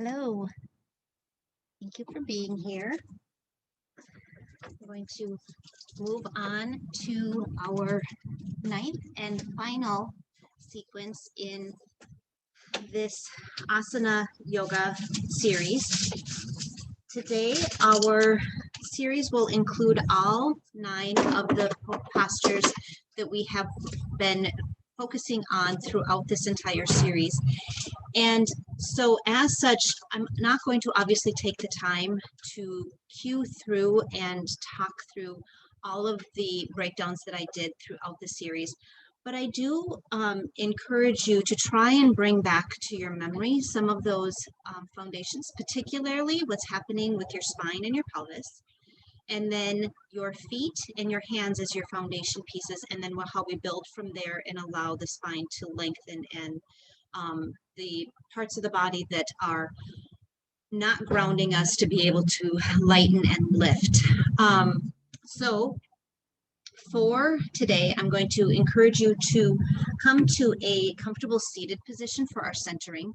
Hello, thank you for being here. We're going to move on to our ninth and final sequence in this Asana Yoga series. Today, our series will include all 9 of the postures that we have been focusing on throughout this entire series. And so as such, I'm not going to obviously take the time to cue through and talk through all of the breakdowns that I did throughout the series, but I do encourage you to try and bring back to your memory some of those foundations, particularly what's happening with your spine and your pelvis, and then your feet and your hands as your foundation pieces, and then how we build from there and allow the spine to lengthen and the parts of the body that are not grounding us to be able to lighten and lift. So for today, I'm going to encourage you to come to a comfortable seated position for our centering.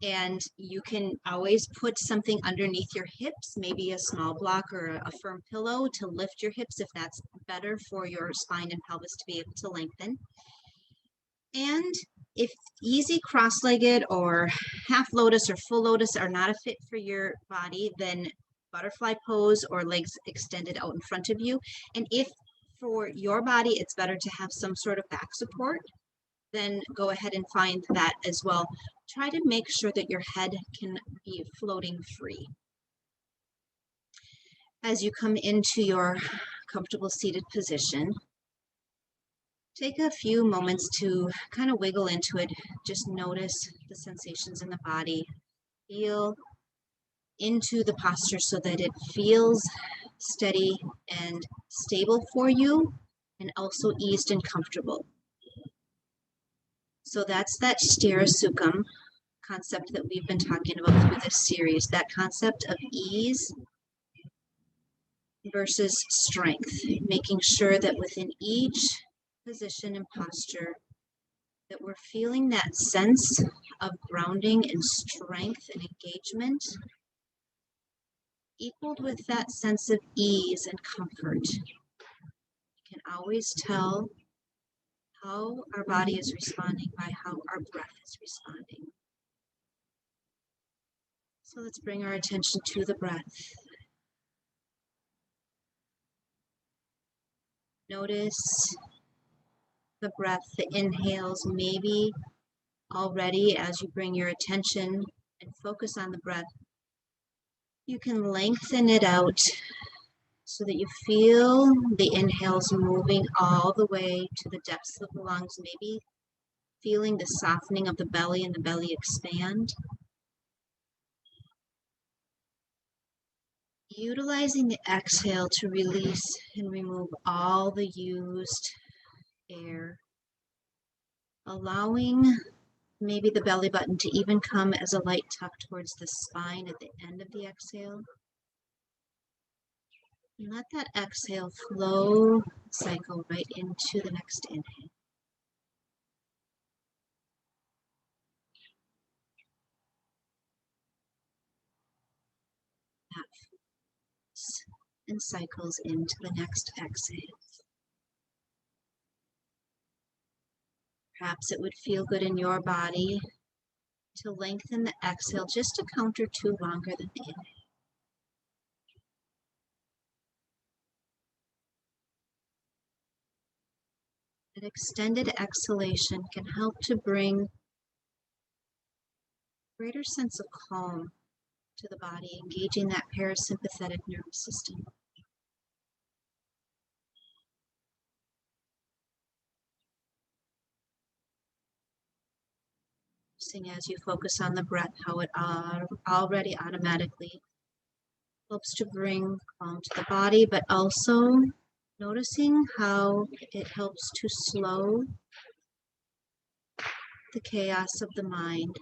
And you can always put something underneath your hips, maybe a small block or a firm pillow to lift your hips if that's better for your spine and pelvis to be able to lengthen. And if easy cross-legged or half lotus or full lotus are not a fit for your body, then butterfly pose or legs extended out in front of you. And if for your body it's better to have some sort of back support, then go ahead and find that as well. Try to make sure that your head can be floating free. As you come into your comfortable seated position, take a few moments to kind of wiggle into it. Just notice the sensations in the body. Feel into the posture so that it feels steady and stable for you, and also eased and comfortable. So that's that Sthira concept that we've been talking about through this series, that concept of ease versus strength, making sure that within each position and posture that we're feeling that sense of grounding and strength and engagement equaled with that sense of ease and comfort. You can always tell how our body is responding by how our breath is responding. So let's bring our attention to the breath. Notice the breath, the inhales, maybe already as you bring your attention and focus on the breath, you can lengthen it out so that you feel the inhales moving all the way to the depths of the lungs, maybe feeling the softening of the belly and the belly expand. Utilizing the exhale to release and remove all the used air, allowing maybe the belly button to even come as a light tuck towards the spine at the end of the exhale. And let that exhale flow, cycle right into the next inhale. That flows and cycles into the next exhale. Perhaps it would feel good in your body to lengthen the exhale just a count or two longer than the inhale. An extended exhalation can help to bring a greater sense of calm to the body, engaging that parasympathetic nervous system. As you focus on the breath, how it already automatically helps to bring calm to the body, but also noticing how it helps to slow the chaos of the mind.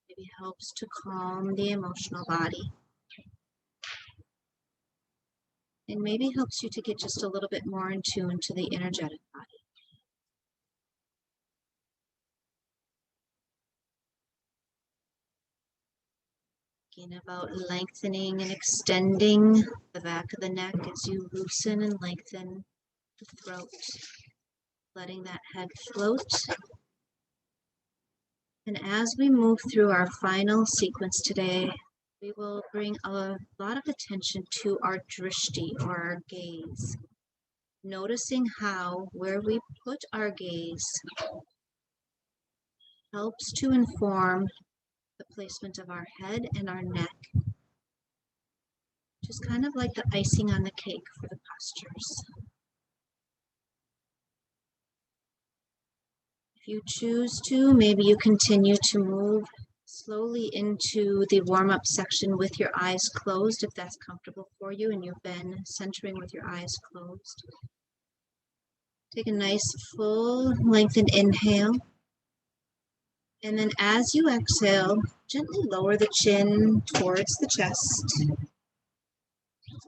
Maybe helps to calm the emotional body. And maybe helps you to get just a little bit more in tune to the energetic body. Thinking about lengthening and extending the back of the neck as you loosen and lengthen the throat, letting that head float. And as we move through our final sequence today, we will bring a lot of attention to our drishti, or our gaze. Noticing how where we put our gaze helps to inform the placement of our head and our neck, just kind of like the icing on the cake for the postures. If you choose to, maybe you continue to move slowly into the warm-up section with your eyes closed, if that's comfortable for you and you've been centering with your eyes closed. Take a nice full lengthened inhale. And then as you exhale, gently lower the chin towards the chest.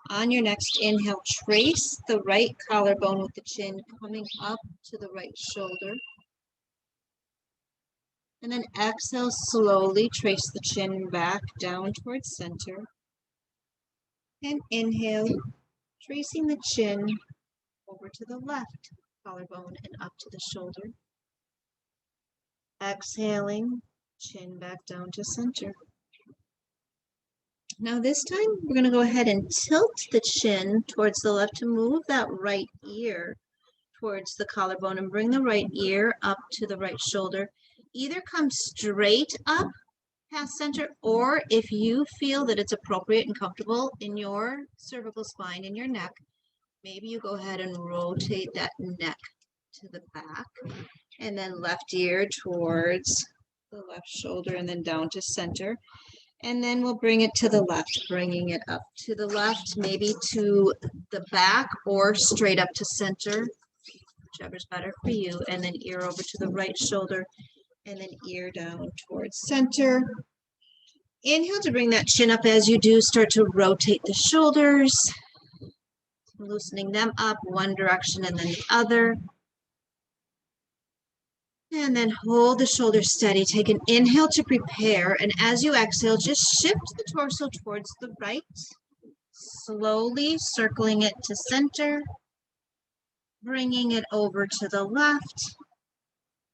On your next inhale, trace the right collarbone with the chin coming up to the right shoulder. And then exhale, slowly trace the chin back down towards center. And inhale, tracing the chin over to the left collarbone and up to the shoulder. Exhaling, chin back down to center. Now this time, we're going to go ahead and tilt the chin towards the left to move that right ear towards the collarbone and bring the right ear up to the right shoulder. Either come straight up past center, or if you feel that it's appropriate and comfortable in your cervical spine, in your neck, maybe you go ahead and rotate that neck to the back, and then left ear towards the left shoulder and then down to center. And then we'll bring it to the left, bringing it up to the left, maybe to the back or straight up to center, whichever's better for you. And then ear over to the right shoulder and then ear down towards center. Inhale to bring that chin up. As you do, start to rotate the shoulders, loosening them up one direction and then the other. And then hold the shoulders steady. Take an inhale to prepare. And as you exhale, just shift the torso towards the right, slowly circling it to center, bringing it over to the left,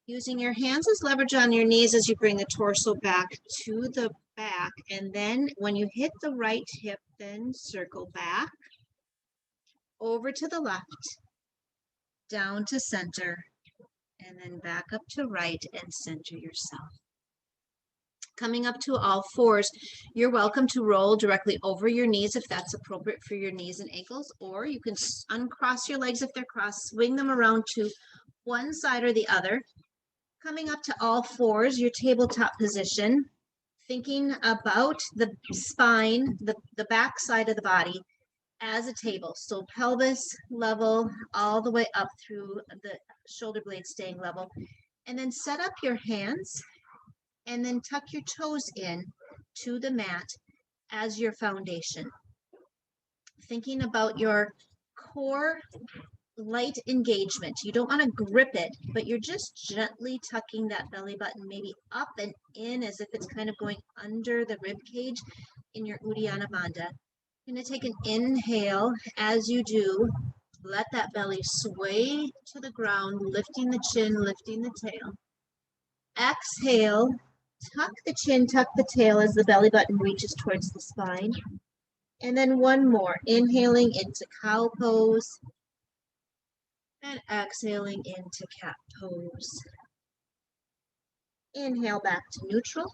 using your hands as leverage on your knees as you bring the torso back to the back. And then when you hit the right hip, then circle back, over to the left, down to center, and then back up to right and center yourself. Coming up to all fours, you're welcome to roll directly over your knees if that's appropriate for your knees and ankles, or you can uncross your legs if they're crossed, swing them around to one side or the other. Coming up to all fours, your tabletop position, thinking about the spine, the back side of the body as a table. So pelvis level all the way up through the shoulder blade staying level. And then set up your hands and then tuck your toes in to the mat as your foundation. Thinking about your core light engagement. You don't want to grip it, but you're just gently tucking that belly button maybe up and in as if it's kind of going under the rib cage in your Uddiyana Bandha. You're going to take an inhale. As you do, let that belly sway to the ground, lifting the chin, lifting the tail. Exhale, tuck the chin, tuck the tail as the belly button reaches towards the spine. And then one more, inhaling into cow pose and exhaling into cat pose. Inhale back to neutral.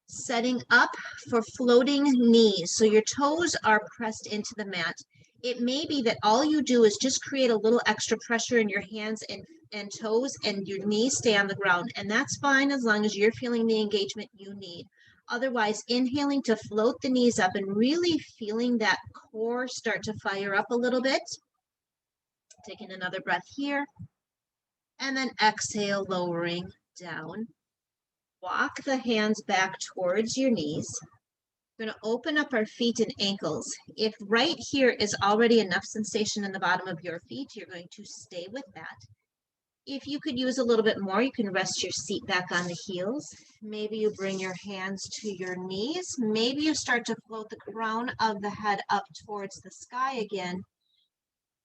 Setting up for floating knees. So your toes are pressed into the mat. It may be that all you do is just create a little extra pressure in your hands and toes, and your knees stay on the ground. And that's fine as long as you're feeling the engagement you need. Otherwise, inhaling to float the knees up and really feeling that core start to fire up a little bit. Taking another breath here. And then exhale, lowering down. Walk the hands back towards your knees. We're going to open up our feet and ankles. If right here is already enough sensation in the bottom of your feet, you're going to stay with that. If you could use a little bit more, you can rest your seat back on the heels. Maybe you bring your hands to your knees. Maybe you start to float the crown of the head up towards the sky again,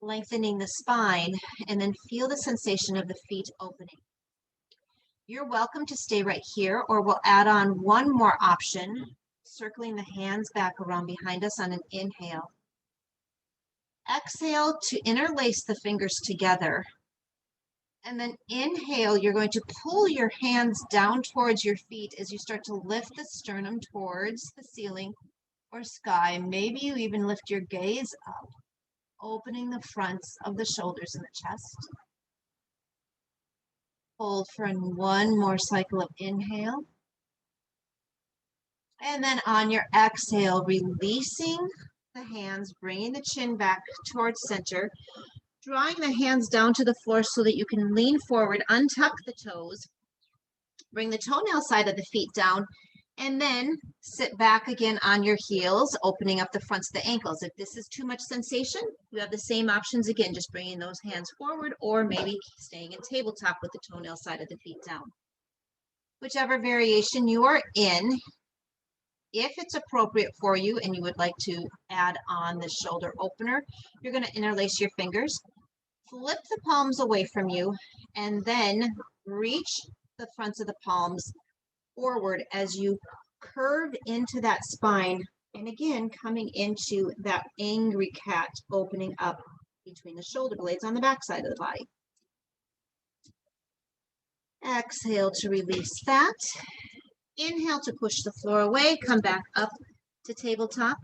lengthening the spine, and then feel the sensation of the feet opening. You're welcome to stay right here, or we'll add on one more option, circling the hands back around behind us on an inhale. Exhale to interlace the fingers together. And then inhale, you're going to pull your hands down towards your feet as you start to lift the sternum towards the ceiling or sky. Maybe you even lift your gaze up, opening the fronts of the shoulders and the chest. Hold for one more cycle of inhale. And then on your exhale, releasing the hands, bringing the chin back towards center, drawing the hands down to the floor so that you can lean forward, untuck the toes, bring the toenail side of the feet down, and then sit back again on your heels, opening up the fronts of the ankles. If this is too much sensation, you have the same options again, just bringing those hands forward or maybe staying in tabletop with the toenail side of the feet down. Whichever variation you are in, if it's appropriate for you and you would like to add on the shoulder opener, you're going to interlace your fingers, flip the palms away from you, and then reach the fronts of the palms forward as you curve into that spine. And again, coming into that angry cat, opening up between the shoulder blades on the back side of the body. Exhale to release that. Inhale to push the floor away, come back up to tabletop.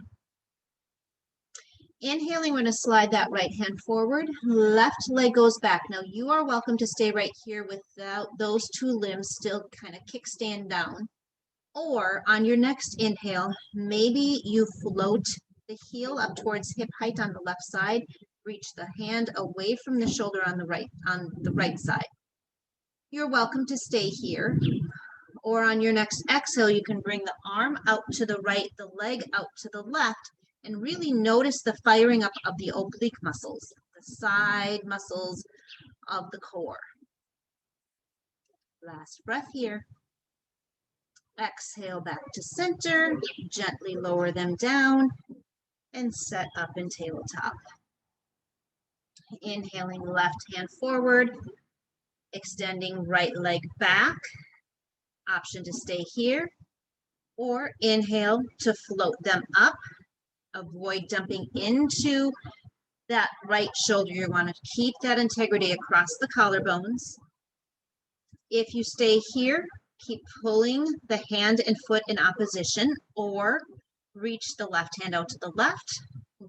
Inhaling, we're going to slide that right hand forward, left leg goes back. Now you are welcome to stay right here without those two limbs still kind of kickstand down. Or on your next inhale, maybe you float the heel up towards hip height on the left side, reach the hand away from the shoulder on the right side. You're welcome to stay here. Or on your next exhale, you can bring the arm out to the right, the leg out to the left, and really notice the firing up of the oblique muscles, the side muscles of the core. Last breath here. Exhale back to center, gently lower them down, and set up in tabletop. Inhaling, left hand forward, extending right leg back. Option to stay here, or inhale to float them up. Avoid dumping into that right shoulder. You want to keep that integrity across the collarbones. If you stay here, keep pulling the hand and foot in opposition, or reach the left hand out to the left,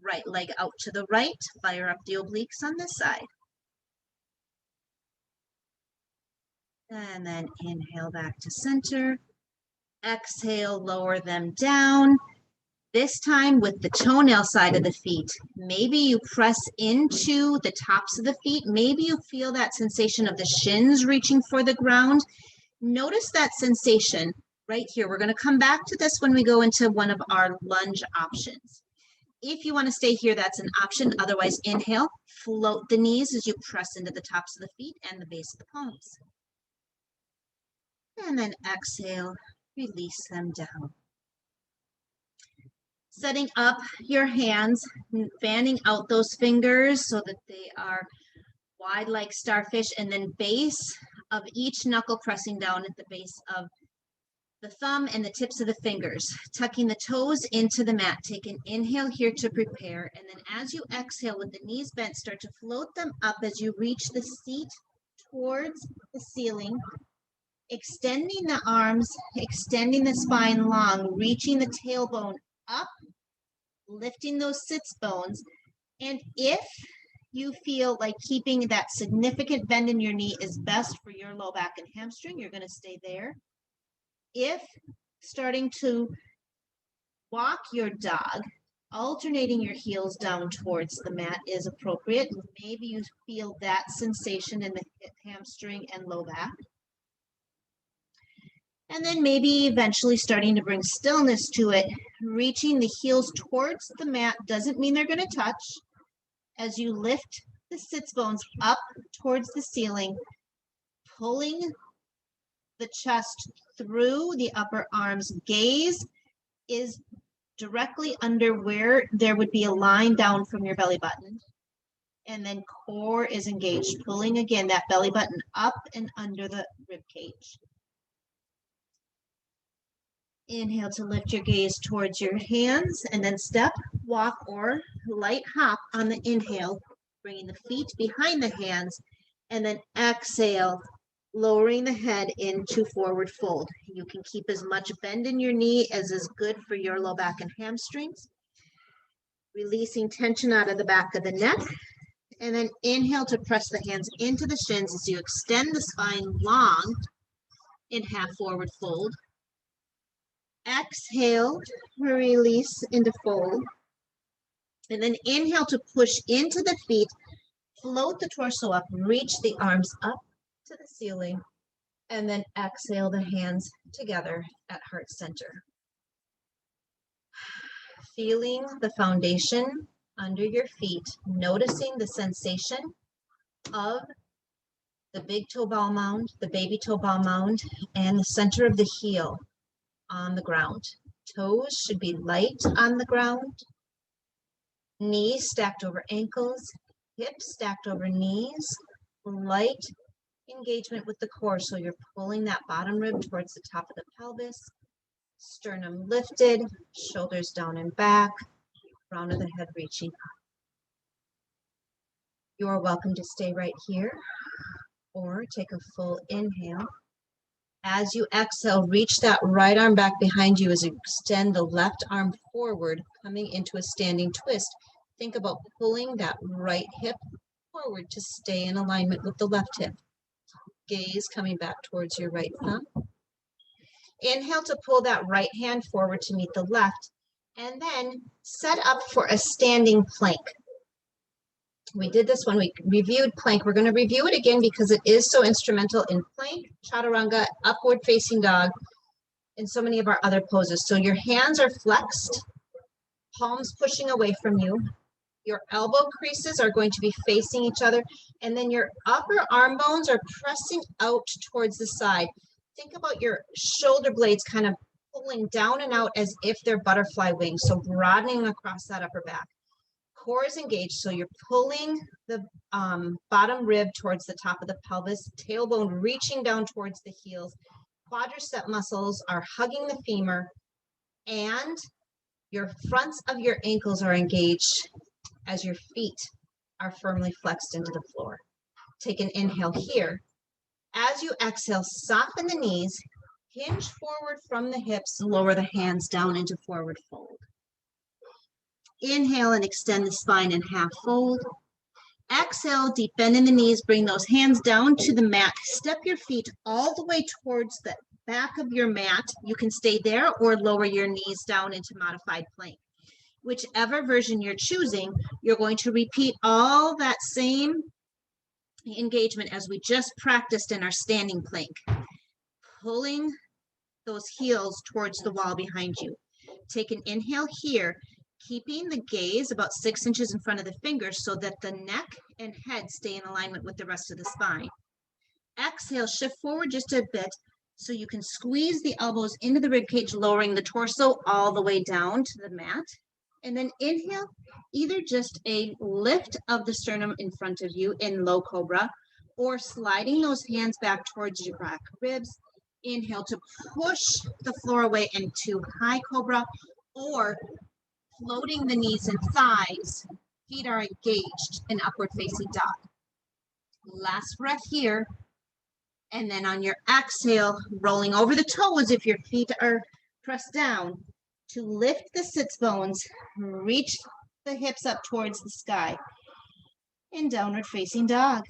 right leg out to the right, fire up the obliques on this side. And then inhale back to center. Exhale, lower them down. This time with the toenail side of the feet. Maybe you press into the tops of the feet. Maybe you feel that sensation of the shins reaching for the ground. Notice that sensation right here. We're going to come back to this when we go into one of our lunge options. If you want to stay here, that's an option. Otherwise, inhale, float the knees as you press into the tops of the feet and the base of the palms. And then exhale, release them down. Setting up your hands, fanning out those fingers so that they are wide like starfish, and then base of each knuckle pressing down at the base of the thumb and the tips of the fingers, tucking the toes into the mat. Take an inhale here to prepare, and then as you exhale with the knees bent, start to float them up as you reach the seat towards the ceiling, extending the arms, extending the spine long, reaching the tailbone up, lifting those sits bones. And if you feel like keeping that significant bend in your knee is best for your low back and hamstring, you're going to stay there. If starting to walk your dog, alternating your heels down towards the mat is appropriate. Maybe you feel that sensation in the hamstring and low back. And then maybe eventually starting to bring stillness to it, reaching the heels towards the mat doesn't mean they're going to touch. As you lift the sits bones up towards the ceiling, pulling the chest through the upper arms. Gaze is directly under where there would be a line down from your belly button. And then core is engaged, pulling again that belly button up and under the rib cage. Inhale to lift your gaze towards your hands, and then step, walk, or light hop on the inhale, bringing the feet behind the hands, and then exhale, lowering the head into forward fold. You can keep as much bend in your knee as is good for your low back and hamstrings. Releasing tension out of the back of the neck, and then inhale to press the hands into the shins as you extend the spine long in half forward fold. Exhale, release into fold. And then inhale to push into the feet, float the torso up, reach the arms up to the ceiling, and then exhale the hands together at heart center. Feeling the foundation under your feet, noticing the sensation of the big toe ball mound, the baby toe ball mound, and the center of the heel on the ground. Toes should be light on the ground. Knees stacked over ankles, hips stacked over knees. Light engagement with the core, so you're pulling that bottom rib towards the top of the pelvis. Sternum lifted, shoulders down and back, crown of the head reaching up. You are welcome to stay right here or take a full inhale. As you exhale, reach that right arm back behind you as you extend the left arm forward, coming into a standing twist. Think about pulling that right hip forward to stay in alignment with the left hip. Gaze coming back towards your right thumb. Inhale to pull that right hand forward to meet the left, and then set up for a standing plank. We did this when we reviewed plank. We're going to review it again because it is so instrumental in plank, chaturanga, upward facing dog, and so many of our other poses. So your hands are flexed, palms pushing away from you. Your elbow creases are going to be facing each other, and then your upper arm bones are pressing out towards the side. Think about your shoulder blades kind of pulling down and out as if they're butterfly wings, so broadening across that upper back. Core is engaged, so you're pulling the bottom rib towards the top of the pelvis, tailbone reaching down towards the heels. Quadricep muscles are hugging the femur, and your fronts of your ankles are engaged as your feet are firmly flexed into the floor. Take an inhale here. As you exhale, soften the knees, hinge forward from the hips, lower the hands down into forward fold. Inhale and extend the spine in half fold. Exhale, deep bend in the knees, bring those hands down to the mat. Step your feet all the way towards the back of your mat. You can stay there or lower your knees down into modified plank. Whichever version you're choosing, you're going to repeat all that same engagement as we just practiced in our standing plank. Pulling those heels towards the wall behind you. Take an inhale here, keeping the gaze about 6 inches in front of the fingers so that the neck and head stay in alignment with the rest of the spine. Exhale, shift forward just a bit so you can squeeze the elbows into the ribcage, lowering the torso all the way down to the mat. And then inhale, either just a lift of the sternum in front of you in low cobra, or sliding those hands back towards your back ribs. Inhale to push the floor away into high cobra, or floating the knees and thighs. Feet are engaged in upward facing dog. Last breath here. And then on your exhale, rolling over the toes if your feet are pressed down, to lift the sits bones, reach the hips up towards the sky in downward facing dog.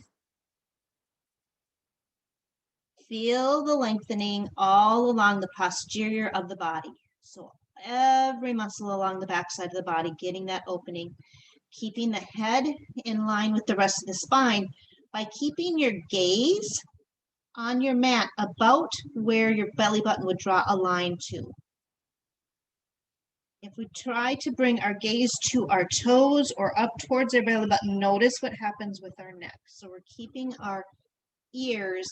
Feel the lengthening all along the posterior of the body. So every muscle along the backside of the body, getting that opening, keeping the head in line with the rest of the spine by keeping your gaze on your mat about where your belly button would draw a line to. If we try to bring our gaze to our toes or up towards our belly button, notice what happens with our neck. So we're keeping our ears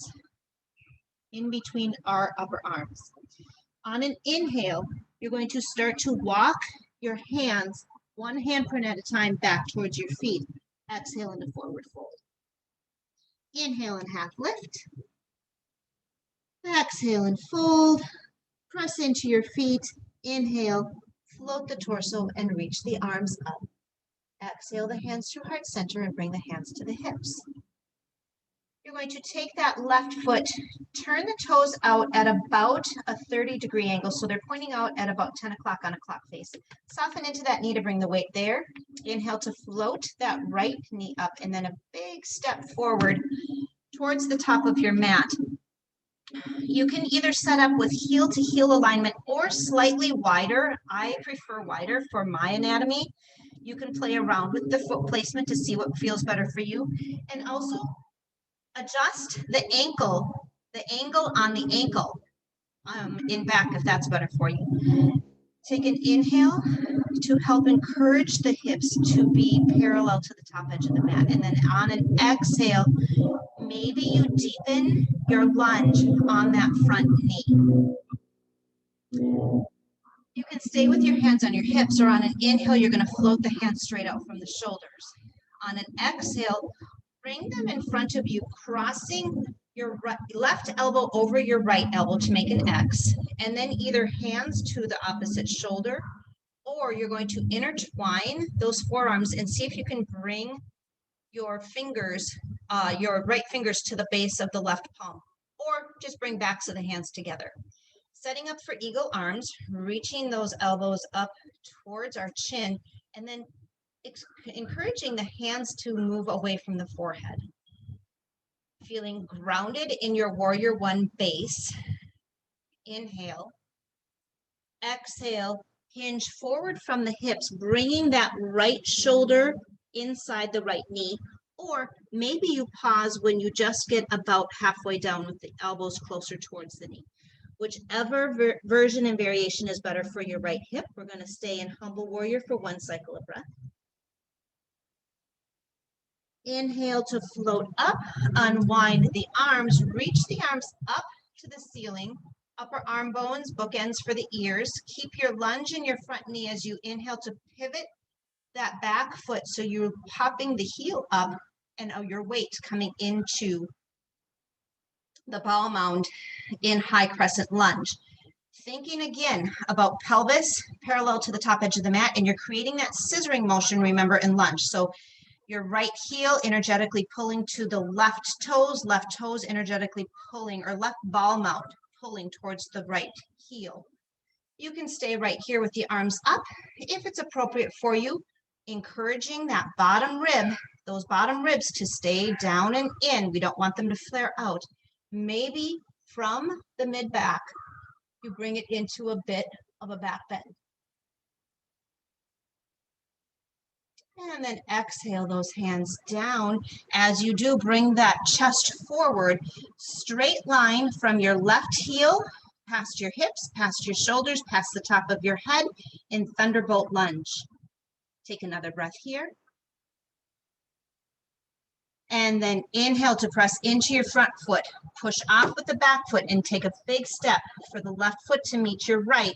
in between our upper arms. On an inhale, you're going to start to walk your hands, one handprint at a time, back towards your feet. Exhale into forward fold. Inhale and half lift. Exhale and fold. Press into your feet. Inhale, float the torso and reach the arms up. Exhale the hands to heart center and bring the hands to the hips. You're going to take that left foot, turn the toes out at about a 30-degree angle. So they're pointing out at about 10 o'clock on a clock face. Soften into that knee to bring the weight there. Inhale to float that right knee up, and then a big step forward towards the top of your mat. You can either set up with heel to heel alignment or slightly wider. I prefer wider for my anatomy. You can play around with the foot placement to see what feels better for you. And also adjust the angle, the angle on the ankle in back if that's better for you. Take an inhale to help encourage the hips to be parallel to the top edge of the mat. And then on an exhale, maybe you deepen your lunge on that front knee. You can stay with your hands on your hips, or on an inhale, you're going to float the hands straight out from the shoulders. On an exhale, bring them in front of you, crossing your left elbow over your right elbow to make an X, and then either hands to the opposite shoulder, or you're going to intertwine those forearms and see if you can bring your fingers, your right fingers to the base of the left palm, or just bring backs of the hands together. Setting up for eagle arms, reaching those elbows up towards our chin, and then encouraging the hands to move away from the forehead. Feeling grounded in your warrior one base. Inhale. Exhale, hinge forward from the hips, bringing that right shoulder inside the right knee. Or maybe you pause when you just get about halfway down with the elbows closer towards the knee. Whichever version and variation is better for your right hip. We're going to stay in humble warrior for one cycle of breath. Inhale to float up, unwind the arms, reach the arms up to the ceiling, upper arm bones, bookends for the ears. Keep your lunge in your front knee as you inhale to pivot that back foot so you're popping the heel up and your weight coming into the ball mound in high crescent lunge. Thinking again about pelvis parallel to the top edge of the mat, and you're creating that scissoring motion, remember, in lunge. So your right heel energetically pulling to the left toes energetically pulling, or left ball mount pulling towards the right heel. You can stay right here with the arms up if it's appropriate for you, encouraging that bottom rib, those bottom ribs to stay down and in. We don't want them to flare out. Maybe from the mid-back, you bring it into a bit of a back bend. And then exhale those hands down. As you do, bring that chest forward, straight line from your left heel, past your hips, past your shoulders, past the top of your head in thunderbolt lunge. Take another breath here. And then inhale to press into your front foot. Push off with the back foot and take a big step for the left foot to meet your right.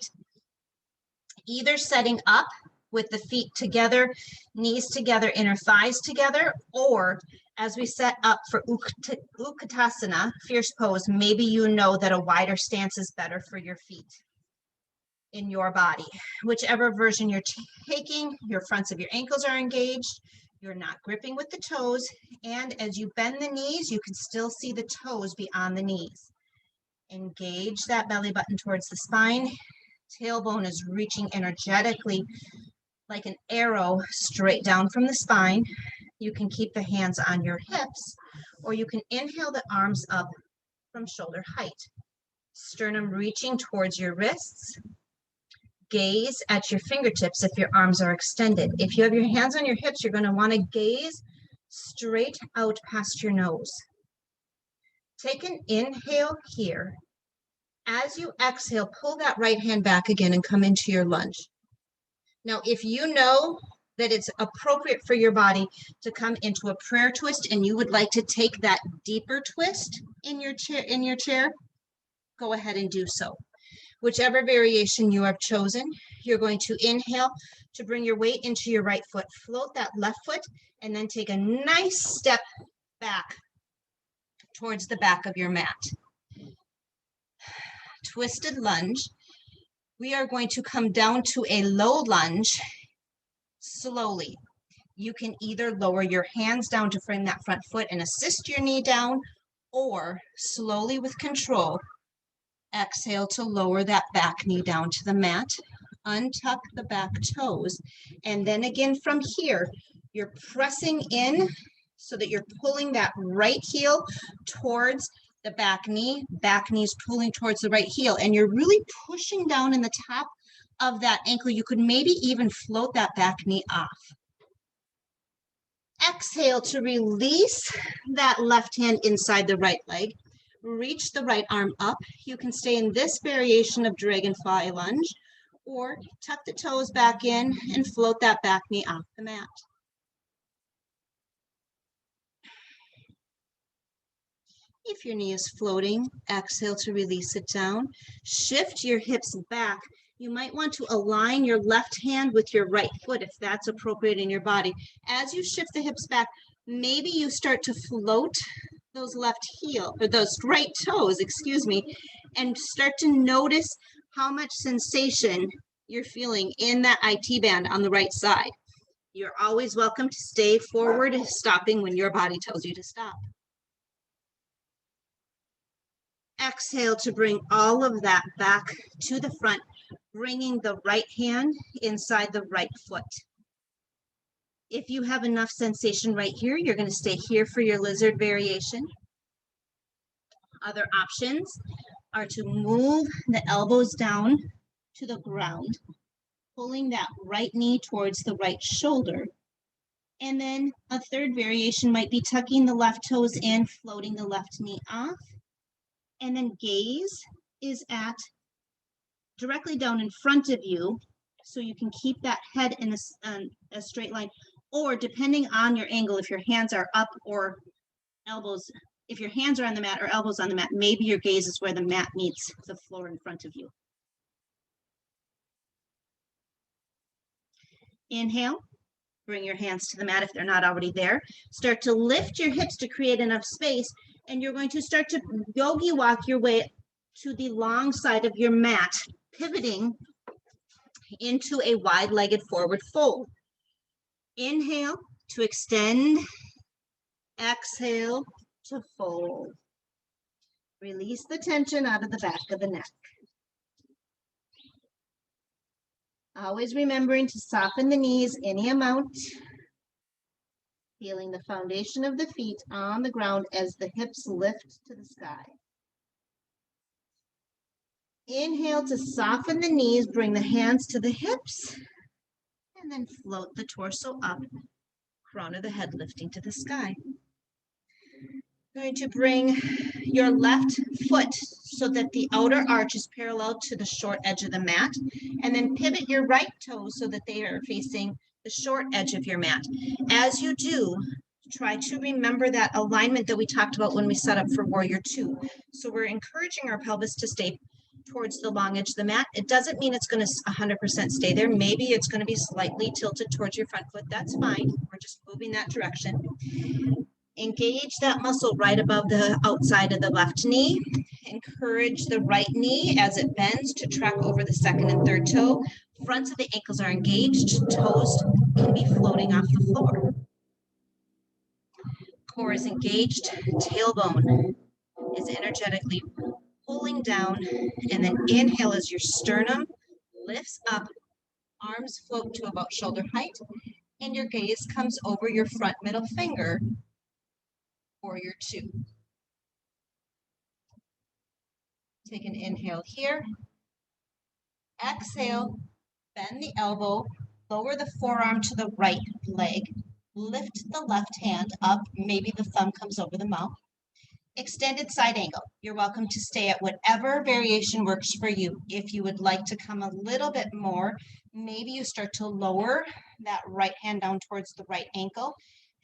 Either setting up with the feet together, knees together, inner thighs together, or as we set up for Utkatasana, fierce pose, maybe you know that a wider stance is better for your feet in your body. Whichever version you're taking, your fronts of your ankles are engaged, you're not gripping with the toes, and as you bend the knees, you can still see the toes beyond the knees. Engage that belly button towards the spine. Tailbone is reaching energetically like an arrow straight down from the spine. You can keep the hands on your hips, or you can inhale the arms up from shoulder height. Sternum reaching towards your wrists. Gaze at your fingertips if your arms are extended. If you have your hands on your hips, you're going to want to gaze straight out past your nose. Take an inhale here. As you exhale, pull that right hand back again and come into your lunge. Now, if you know that it's appropriate for your body to come into a prayer twist and you would like to take that deeper twist in your chair, go ahead and do so. Whichever variation you have chosen, you're going to inhale to bring your weight into your right foot. Float that left foot and then take a nice step back towards the back of your mat. Twisted lunge. We are going to come down to a low lunge slowly. You can either lower your hands down to frame that front foot and assist your knee down, or slowly with control, exhale to lower that back knee down to the mat, untuck the back toes, and then again from here, you're pressing in so that you're pulling that right heel towards the back knee's pulling towards the right heel, and you're really pushing down in the top of that ankle. You could maybe even float that back knee off. Exhale to release that left hand inside the right leg. Reach the right arm up. You can stay in this variation of dragonfly lunge, or tuck the toes back in and float that back knee off the mat. If your knee is floating, exhale to release it down. Shift your hips back. You might want to align your left hand with your right foot if that's appropriate in your body. As you shift the hips back, maybe you start to float those those right toes, and start to notice how much sensation you're feeling in that IT band on the right side. You're always welcome to stay forward, stopping when your body tells you to stop. Exhale to bring all of that back to the front, bringing the right hand inside the right foot. If you have enough sensation right here, you're going to stay here for your lizard variation. Other options are to move the elbows down to the ground, pulling that right knee towards the right shoulder. And then a third variation might be tucking the left toes in, floating the left knee off. And then gaze is at directly down in front of you, so you can keep that head in a straight line, or depending on your angle, if your hands are up or elbows, if your hands are on the mat or elbows on the mat, maybe your gaze is where the mat meets the floor in front of you. Inhale, bring your hands to the mat if they're not already there. Start to lift your hips to create enough space, and you're going to start to yogi walk your way to the long side of your mat, pivoting into a wide-legged forward fold. Inhale to extend, exhale to fold. Release the tension out of the back of the neck. Always remembering to soften the knees any amount. Feeling the foundation of the feet on the ground as the hips lift to the sky. Inhale to soften the knees, bring the hands to the hips, and then float the torso up, crown of the head lifting to the sky. Going to bring your left foot so that the outer arch is parallel to the short edge of the mat, and then pivot your right toes so that they are facing the short edge of your mat. As you do, try to remember that alignment that we talked about when we set up for Warrior Two. So we're encouraging our pelvis to stay towards the long edge of the mat. It doesn't mean it's going to 100% stay there. Maybe it's going to be slightly tilted towards your front foot. That's fine. We're just moving that direction. Engage that muscle right above the outside of the left knee. Encourage the right knee as it bends to track over the second and third toe. Fronts of the ankles are engaged. Toes can be floating off the floor. Core is engaged. Tailbone is energetically pulling down. And then inhale as your sternum lifts up. Arms float to about shoulder height. And your gaze comes over your front middle finger. Warrior Two. Take an inhale here. Exhale, bend the elbow, lower the forearm to the right leg, lift the left hand up, maybe the thumb comes over the mouth. Extended side angle. You're welcome to stay at whatever variation works for you. If you would like to come a little bit more, maybe you start to lower that right hand down towards the right ankle,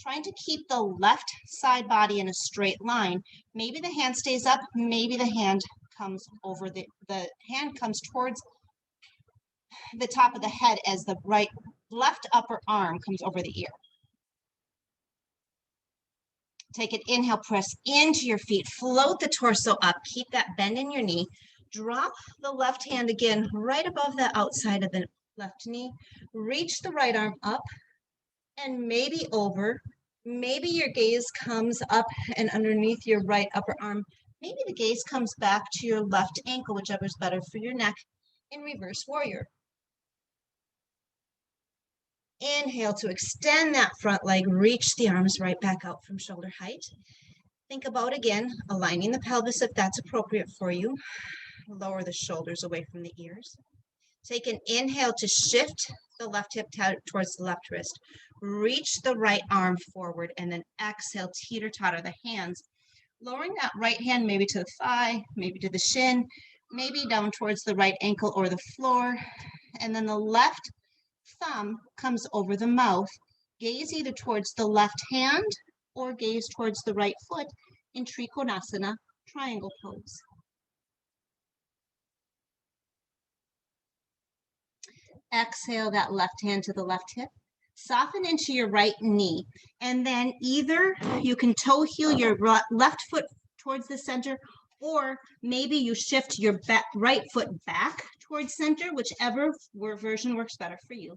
trying to keep the left side body in a straight line. Maybe the hand stays up, maybe the hand comes over the hand comes towards the top of the head as the left upper arm comes over the ear. Take an inhale, press into your feet, float the torso up, keep that bend in your knee. Drop the left hand again right above the outside of the left knee. Reach the right arm up and maybe over. Maybe your gaze comes up and underneath your right upper arm. Maybe the gaze comes back to your left ankle, whichever is better for your neck, in reverse warrior. Inhale to extend that front leg, reach the arms right back out from shoulder height. Think about, again, aligning the pelvis if that's appropriate for you. Lower the shoulders away from the ears. Take an inhale to shift the left hip towards the left wrist. Reach the right arm forward and then exhale, teeter-totter the hands. Lowering that right hand maybe to the thigh, maybe to the shin, maybe down towards the right ankle or the floor. And then the left thumb comes over the mouth. Gaze either towards the left hand or gaze towards the right foot in Trikonasana, triangle pose. Exhale that left hand to the left hip. Soften into your right knee. And then either you can toe heel your left foot towards the center, or maybe you shift your right foot back towards center, whichever version works better for you.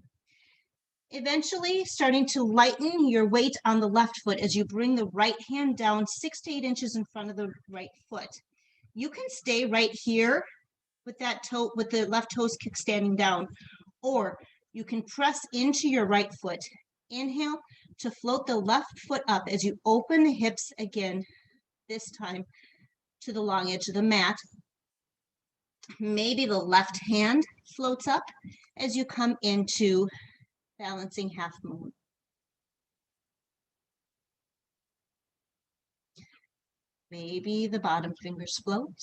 Eventually, starting to lighten your weight on the left foot as you bring the right hand down 6 to 8 inches in front of the right foot. You can stay right here with that toe, with the left toes kickstanding down, or you can press into your right foot. Inhale to float the left foot up as you open the hips again, this time to the long edge of the mat. Maybe the left hand floats up as you come into balancing half moon. Maybe the bottom fingers float.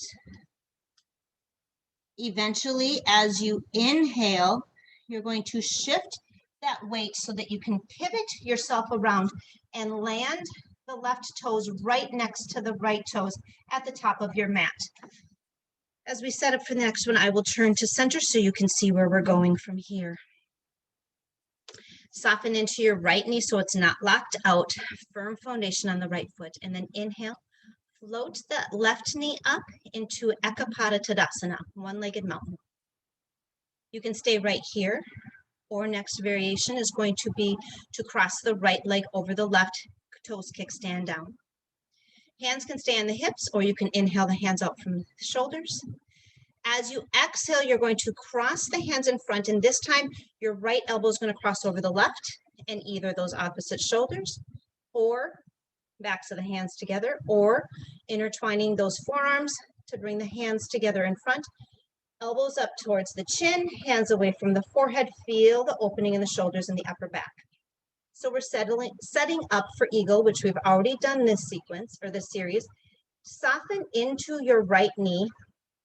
Eventually, as you inhale, you're going to shift that weight so that you can pivot yourself around and land the left toes right next to the right toes at the top of your mat. As we set up for the next one, I will turn to center so you can see where we're going from here. Soften into your right knee so it's not locked out. Firm foundation on the right foot. And then inhale. Float the left knee up into Ekapada Tadasana, one-legged mountain. You can stay right here, or next variation is going to be to cross the right leg over the left, toes kickstand down. Hands can stay on the hips, or you can inhale the hands out from the shoulders. As you exhale, you're going to cross the hands in front, and this time your right elbow is going to cross over the left and either those opposite shoulders, or backs of the hands together, or intertwining those forearms to bring the hands together in front, elbows up towards the chin, hands away from the forehead, feel the opening in the shoulders and the upper back. So we're setting up for eagle, which we've already done in this sequence or this series. Soften into your right knee.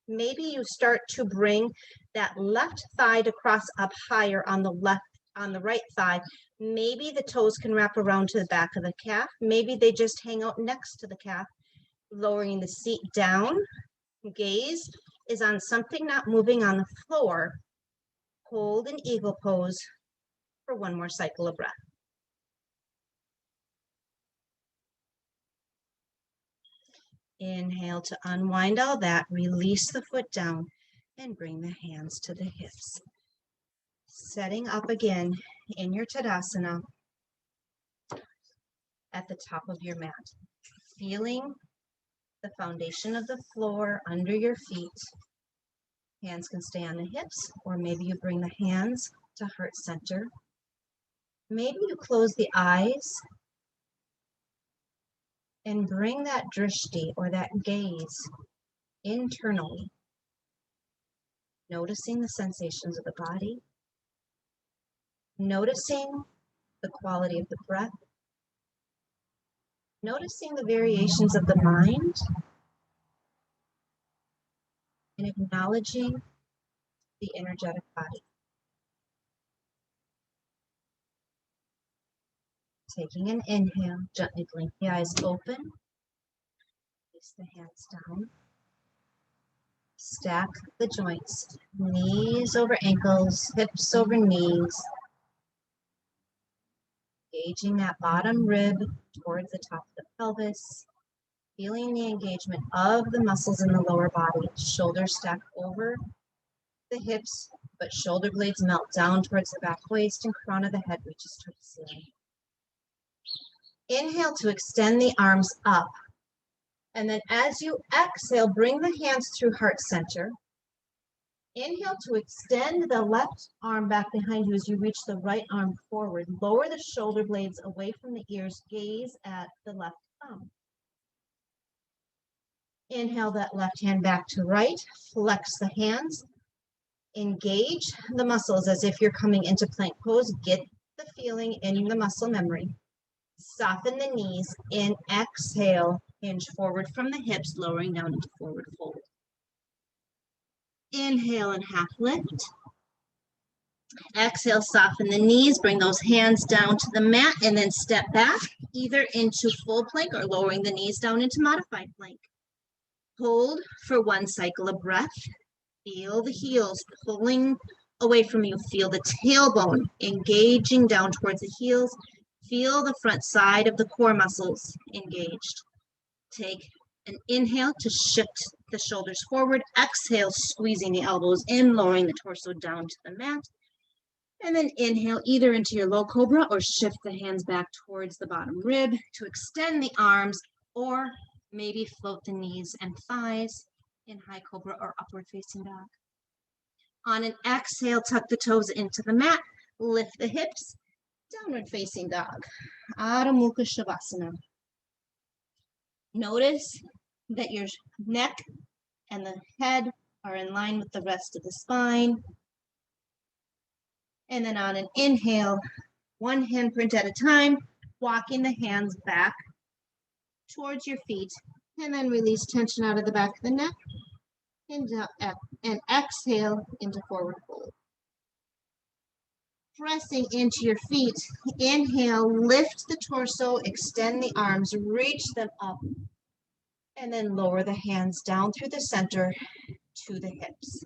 Maybe you start to bring that left thigh to cross up higher on the right thigh. Maybe the toes can wrap around to the back of the calf. Maybe they just hang out next to the calf. Lowering the seat down. Gaze is on something not moving on the floor. Hold an eagle pose for one more cycle of breath. Inhale to unwind all that. Release the foot down and bring the hands to the hips. Setting up again in your Tadasana at the top of your mat. Feeling the foundation of the floor under your feet. Hands can stay on the hips, or maybe you bring the hands to heart center. Maybe you close the eyes and bring that drishti, or that gaze, internally. Noticing the sensations of the body. Noticing the quality of the breath. Noticing the variations of the mind. And acknowledging the energetic body. Taking an inhale, gently blink the eyes open. Place the hands down. Stack the joints, knees over ankles, hips over knees, engaging that bottom rib towards the top of the pelvis, feeling the engagement of the muscles in the lower body. Shoulders stack over the hips, but shoulder blades melt down towards the back waist and crown of the head reaches towards the ceiling. Inhale to extend the arms up. And then as you exhale, bring the hands through heart center. Inhale to extend the left arm back behind you as you reach the right arm forward. Lower the shoulder blades away from the ears. Gaze at the left thumb. Inhale that left hand back to right. Flex the hands. Engage the muscles as if you're coming into plank pose. Get the feeling in the muscle memory. Soften the knees. In exhale, hinge forward from the hips, lowering down into forward fold. Inhale and half lift. Exhale, soften the knees, bring those hands down to the mat, and then step back, either into full plank or lowering the knees down into modified plank. Hold for one cycle of breath. Feel the heels pulling away from you. Feel the tailbone engaging down towards the heels. Feel the front side of the core muscles engaged. Take an inhale to shift the shoulders forward. Exhale, squeezing the elbows in, lowering the torso down to the mat. And then inhale either into your low cobra or shift the hands back towards the bottom rib to extend the arms, or maybe float the knees and thighs in high cobra or upward facing dog. On an exhale, tuck the toes into the mat, lift the hips, downward facing dog, Adho Mukha Shavasana. Notice that your neck and the head are in line with the rest of the spine. And then on an inhale, one handprint at a time, walking the hands back towards your feet, and then release tension out of the back of the neck, and exhale into forward fold. Pressing into your feet, inhale, lift the torso, extend the arms, reach them up, and then lower the hands down through the center to the hips.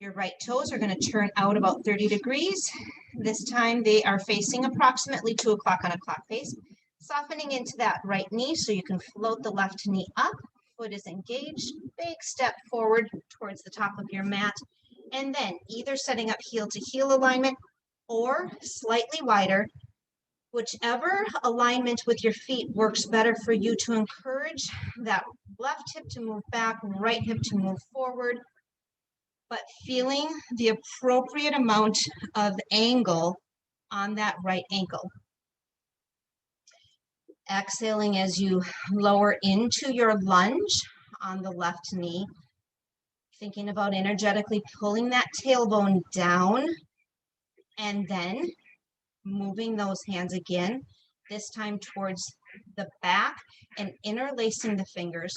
Your right toes are going to turn out about 30 degrees. This time they are facing approximately 2 o'clock on a clock face. Softening into that right knee so you can float the left knee up. Foot is engaged. Big step forward towards the top of your mat. And then either setting up heel to heel alignment or slightly wider, whichever alignment with your feet works better for you to encourage that left hip to move back, right hip to move forward, but feeling the appropriate amount of angle on that right ankle. Exhaling as you lower into your lunge on the left knee, thinking about energetically pulling that tailbone down and then moving those hands again, this time towards the back and interlacing the fingers.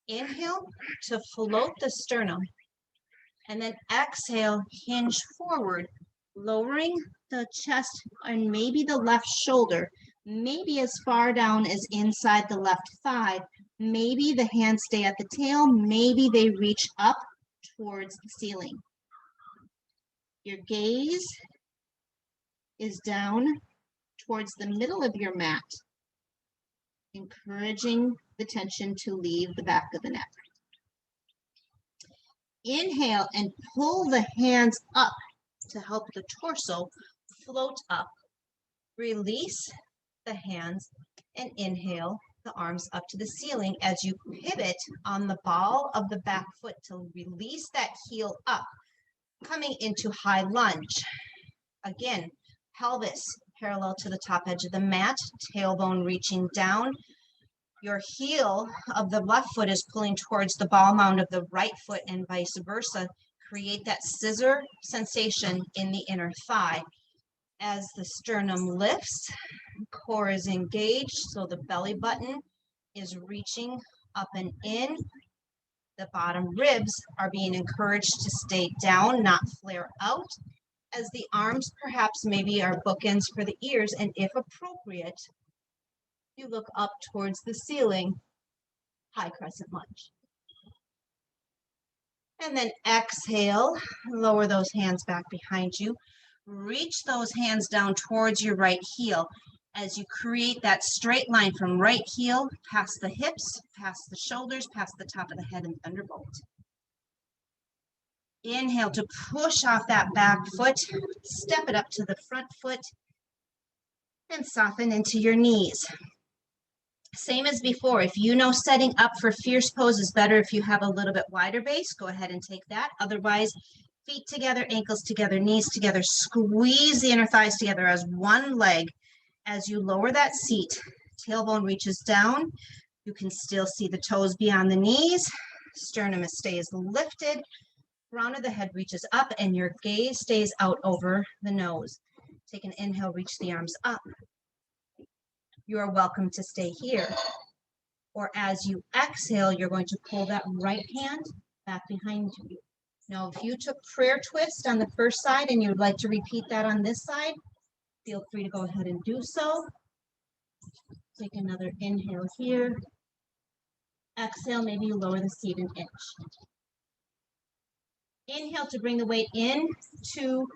Inhale to float the sternum. And then exhale, hinge forward, lowering the chest and maybe the left shoulder, maybe as far down as inside the left thigh. Maybe the hands stay at the tail, maybe they reach up towards the ceiling. Your gaze is down towards the middle of your mat, encouraging the tension to leave the back of the neck. Inhale and pull the hands up to help the torso float up. Release the hands and inhale the arms up to the ceiling as you pivot on the ball of the back foot to release that heel up, coming into high lunge. Again, pelvis parallel to the top edge of the mat, tailbone reaching down. Your heel of the left foot is pulling towards the ball mound of the right foot and vice versa. Create that scissor sensation in the inner thigh. As the sternum lifts, core is engaged, so the belly button is reaching up and in. The bottom ribs are being encouraged to stay down, not flare out, as the arms perhaps maybe are bookends for the ears, and if appropriate, you look up towards the ceiling, high crescent lunge. And then exhale, lower those hands back behind you. Reach those hands down towards your right heel as you create that straight line from right heel past the hips, past the shoulders, past the top of the head and thunderbolt. Inhale to push off that back foot, step it up to the front foot, and soften into your knees. Same as before, if you know setting up for fierce pose is better if you have a little bit wider base, go ahead and take that. Otherwise, feet together, ankles together, knees together, squeeze the inner thighs together as one leg. As you lower that seat, tailbone reaches down. You can still see the toes beyond the knees. Sternum stays lifted. Crown of the head reaches up and your gaze stays out over the nose. Take an inhale, reach the arms up. You are welcome to stay here. Or as you exhale, you're going to pull that right hand back behind you. Now, if you took prayer twist on the first side and you'd like to repeat that on this side, feel free to go ahead and do so. Take another inhale here. Exhale, maybe you lower the seat an inch. Inhale to bring the weight in to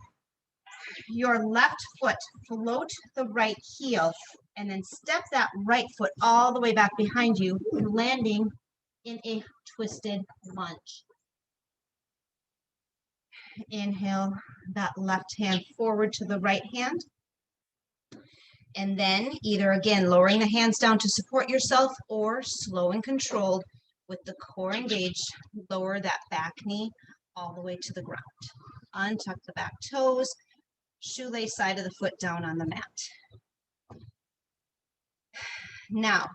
your left foot. Float the right heel and then step that right foot all the way back behind you, landing in a twisted lunge. Inhale that left hand forward to the right hand. And then either again, lowering the hands down to support yourself or slow and controlled with the core engaged, lower that back knee all the way to the ground. Untuck the back toes, shoelace side of the foot down on the mat. Now,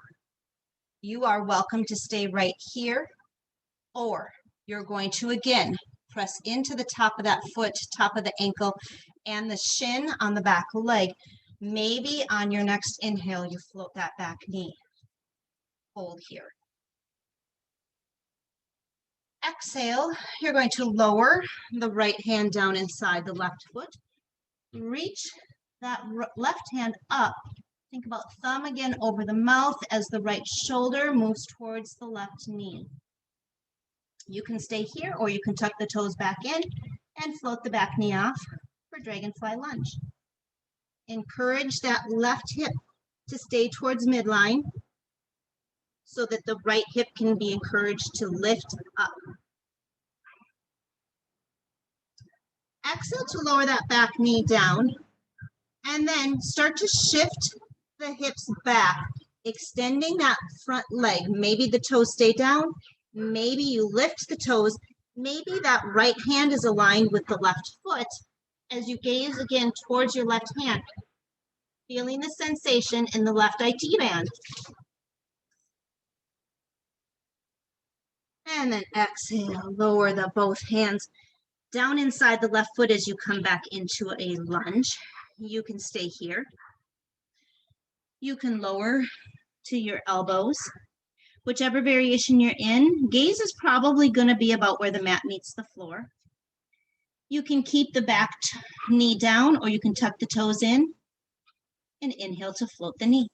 you are welcome to stay right here, or you're going to again press into the top of that foot, top of the ankle, and the shin on the back leg. Maybe on your next inhale, you float that back knee. Hold here. Exhale, you're going to lower the right hand down inside the left foot. Reach that left hand up. Think about thumb again over the mouth as the right shoulder moves towards the left knee. You can stay here or you can tuck the toes back in and float the back knee off for dragonfly lunge. Encourage that left hip to stay towards midline so that the right hip can be encouraged to lift up. Exhale to lower that back knee down and then start to shift the hips back, extending that front leg. Maybe the toes stay down, maybe you lift the toes, maybe that right hand is aligned with the left foot as you gaze again towards your left hand, feeling the sensation in the left IT band. And then exhale, lower the both hands down inside the left foot as you come back into a lunge. You can stay here. You can lower to your elbows. Whichever variation you're in, gaze is probably going to be about where the mat meets the floor. You can keep the back knee down or you can tuck the toes in and inhale to float the knee.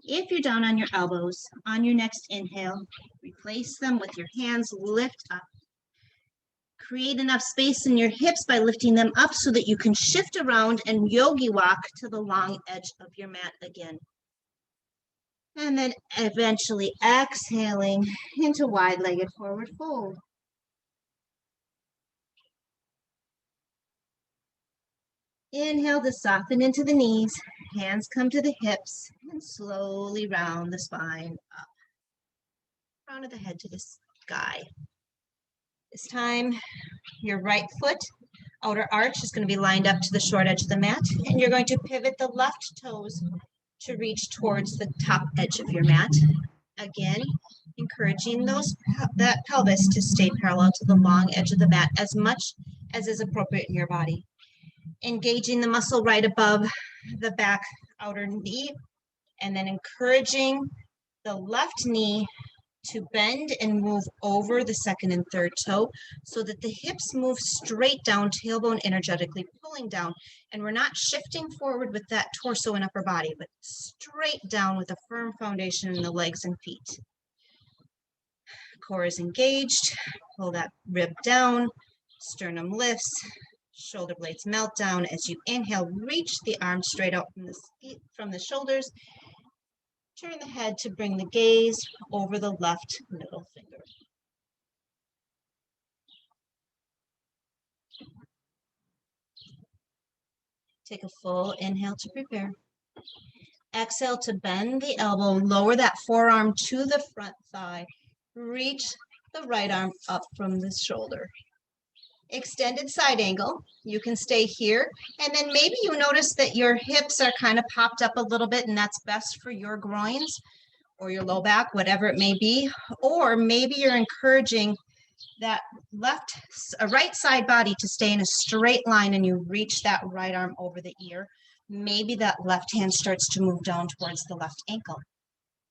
If you're down on your elbows, on your next inhale, replace them with your hands, lift up. Create enough space in your hips by lifting them up so that you can shift around and yogi walk to the long edge of your mat again. And then eventually exhaling into wide-legged forward fold. Inhale to soften into the knees, hands come to the hips, and slowly round the spine up. Crown of the head to the sky. This time, your right foot, outer arch, is going to be lined up to the short edge of the mat, and you're going to pivot the left toes to reach towards the top edge of your mat. Again, encouraging that pelvis to stay parallel to the long edge of the mat as much as is appropriate in your body. Engaging the muscle right above the back outer knee, and then encouraging the left knee to bend and move over the second and third toe so that the hips move straight down, tailbone energetically pulling down. And we're not shifting forward with that torso and upper body, but straight down with a firm foundation in the legs and feet. Core is engaged. Pull that rib down, sternum lifts, shoulder blades melt down. As you inhale, reach the arms straight out from the shoulders. Turn the head to bring the gaze over the left middle finger. Take a full inhale to prepare. Exhale to bend the elbow, lower that forearm to the front thigh. Reach the right arm up from the shoulder. Extended side angle. You can stay here. And then maybe you notice that your hips are kind of popped up a little bit, and that's best for your groins or your low back, whatever it may be. Or maybe you're encouraging that right side body to stay in a straight line, and you reach that right arm over the ear. Maybe that left hand starts to move down towards the left ankle.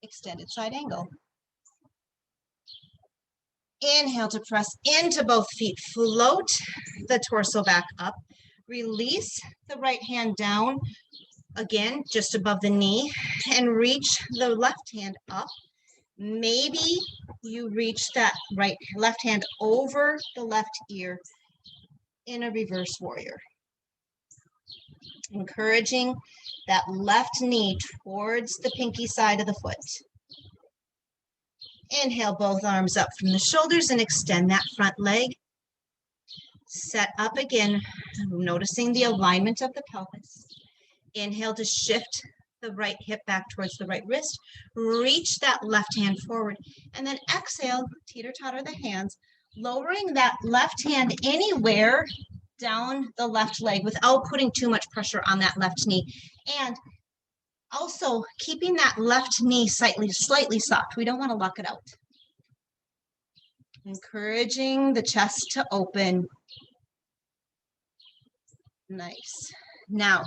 Extended side angle. Inhale to press into both feet. Float the torso back up. Release the right hand down, again, just above the knee, and reach the left hand up. Maybe you reach that left hand over the left ear in a reverse warrior. Encouraging that left knee towards the pinky side of the foot. Inhale both arms up from the shoulders and extend that front leg. Set up again, noticing the alignment of the pelvis. Inhale to shift the right hip back towards the right wrist. Reach that left hand forward. And then exhale, teeter-totter the hands, lowering that left hand anywhere down the left leg without putting too much pressure on that left knee. And also keeping that left knee slightly soft. We don't want to lock it out. Encouraging the chest to open. Nice. Now,